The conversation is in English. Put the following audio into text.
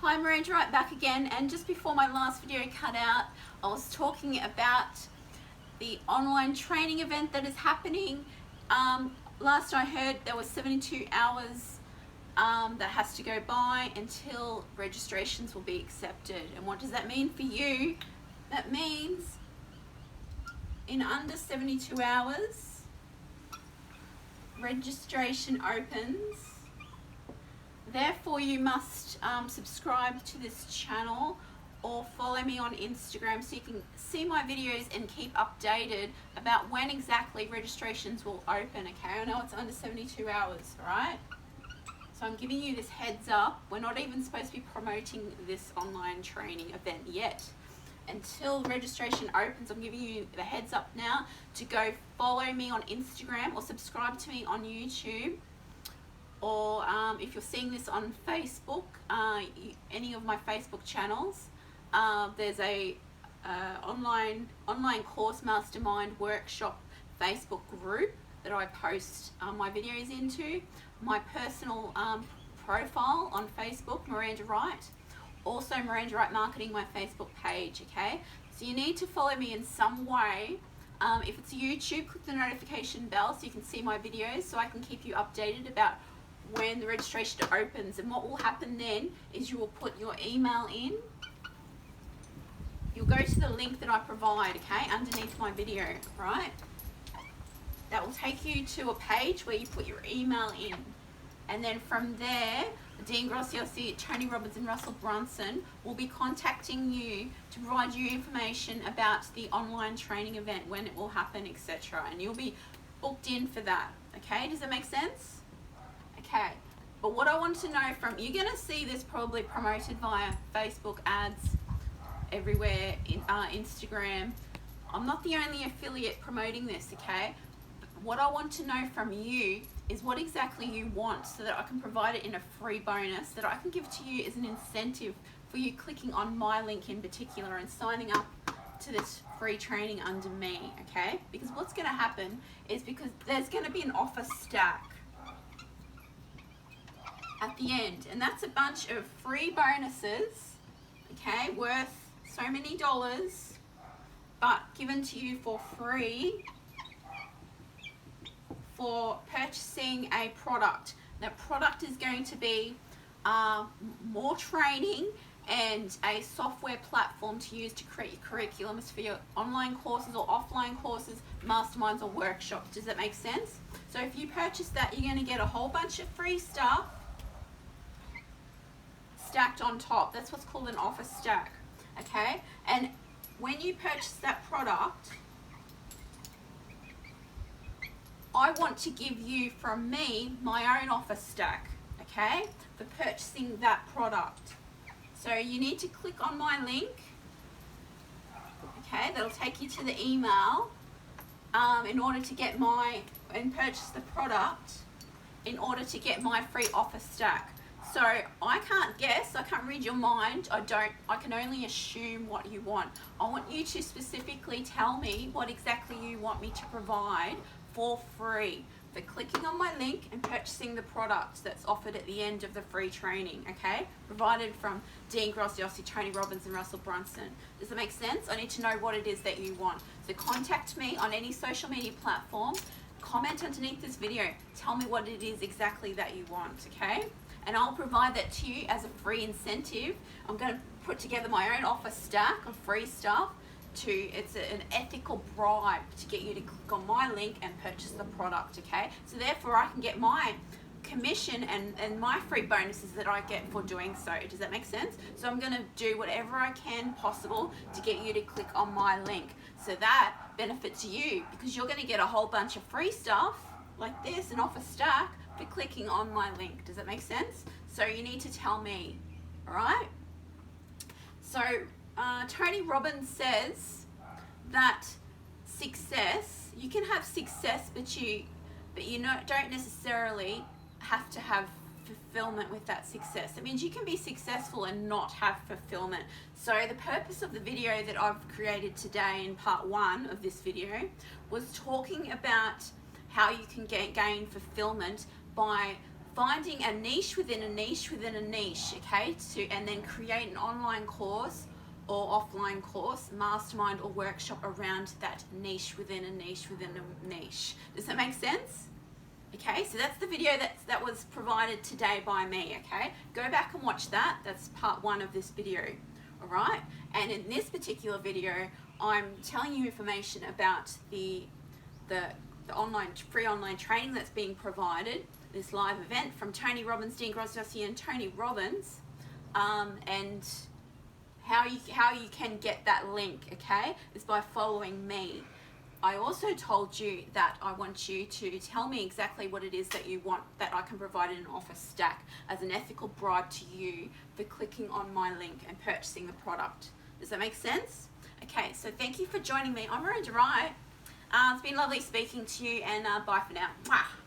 Hi, Miranda, right back again. And just before my last video cut out, I was talking about the online training event that is happening. Last I heard, there was 72 hours that has to go by until registrations will be accepted. And what does that mean for you? That means in under 72 hours, registration opens. Therefore, you must subscribe to this channel or follow me on Instagram so you can see my videos and keep updated about when exactly registrations will open, okay? I know it's under 72 hours, right? So I'm giving you this heads up. We're not even supposed to be promoting this online training event yet. Until registration opens, I'm giving you the heads up now to go follow me on Instagram or subscribe to me on YouTube. Or if you're seeing this on Facebook, any of my Facebook channels, there's a online course mastermind workshop Facebook group that I post my videos into. My personal profile on Facebook, Miranda Wright. Also Miranda Wright Marketing, my Facebook page, okay? So you need to follow me in some way. If it's YouTube, click the notification bell so you can see my videos so I can keep you updated about when the registration opens. And what will happen then is you will put your email in. You'll go to the link that I provide, okay, underneath my video, right? That will take you to a page where you put your email in. And then from there, Dean Graciosi, Tony Robbins and Russell Brunson will be contacting you to provide you information about the online training event, when it will happen, etc. And you'll be booked in for that, okay? Does that make sense? Okay, but what I want to know from, you're going to see this probably promoted via Facebook ads everywhere, in Instagram. I'm not the only affiliate promoting this, okay? But what I want to know from you is what exactly you want so that I can provide it in a free bonus that I can give to you as an incentive for you clicking on my link in particular and signing up to this free training under me, okay? Because what's going to happen is, because there's going to be an offer stack at the end, and that's a bunch of free bonuses, okay, worth so many dollars, but given to you for free for purchasing a product. That product is going to be more training and a software platform to use to create your curriculums for your online courses or offline courses, masterminds or workshops. Does that make sense? So if you purchase that, you're going to get a whole bunch of free stuff stacked on top. That's what's called an offer stack, okay? And when you purchase that product, I want to give you from me my own offer stack, okay, for purchasing that product. So you need to click on my link, okay, that'll take you to the email in order to get and purchase the product in order to get my free offer stack. So I can't guess, I can't read your mind, I can only assume what you want. I want you to specifically tell me what exactly you want me to provide for free for clicking on my link and purchasing the product that's offered at the end of the free training, okay? Provided from Dean Graciosi, Tony Robbins and Russell Brunson. Does that make sense? I need to know what it is that you want. So contact me on any social media platform, comment underneath this video, tell me what it is exactly that you want, okay? And I'll provide that to you as a free incentive. I'm going to put together my own offer stack of free stuff. It's an ethical bribe to get you to click on my link and purchase the product, okay? So therefore I can get my commission and my free bonuses that I get for doing so. Does that make sense? So I'm going to do whatever I can possible to get you to click on my link. So that benefits you, because you're going to get a whole bunch of free stuff like this, an offer stack, for clicking on my link. Does that make sense? So you need to tell me, all right? So Tony Robbins says that success, you can have success, but you don't necessarily have to have fulfillment with that success. It means you can be successful and not have fulfillment. So the purpose of the video that I've created today in part 1 of this video was talking about how you can gain fulfillment by finding a niche within a niche within a niche, okay, and then create an online course or offline course, mastermind or workshop around that niche within a niche within a niche. Does that make sense? Okay, so that's the video that was provided today by me, okay? Go back and watch that. That's part 1 of this video, all right? And in this particular video, I'm telling you information about the free online training that's being provided, this live event from Tony Robbins, Dean Grosdossi and Tony Robbins, and how you can get that link, okay, is by following me. I also told you that I want you to tell me exactly what it is that you want that I can provide in an offer stack as an ethical bribe to you for clicking on my link and purchasing the product. Does that make sense? Okay, so thank you for joining me. I'm Miranda Wright. It's been lovely speaking to you, and bye for now. Mwah.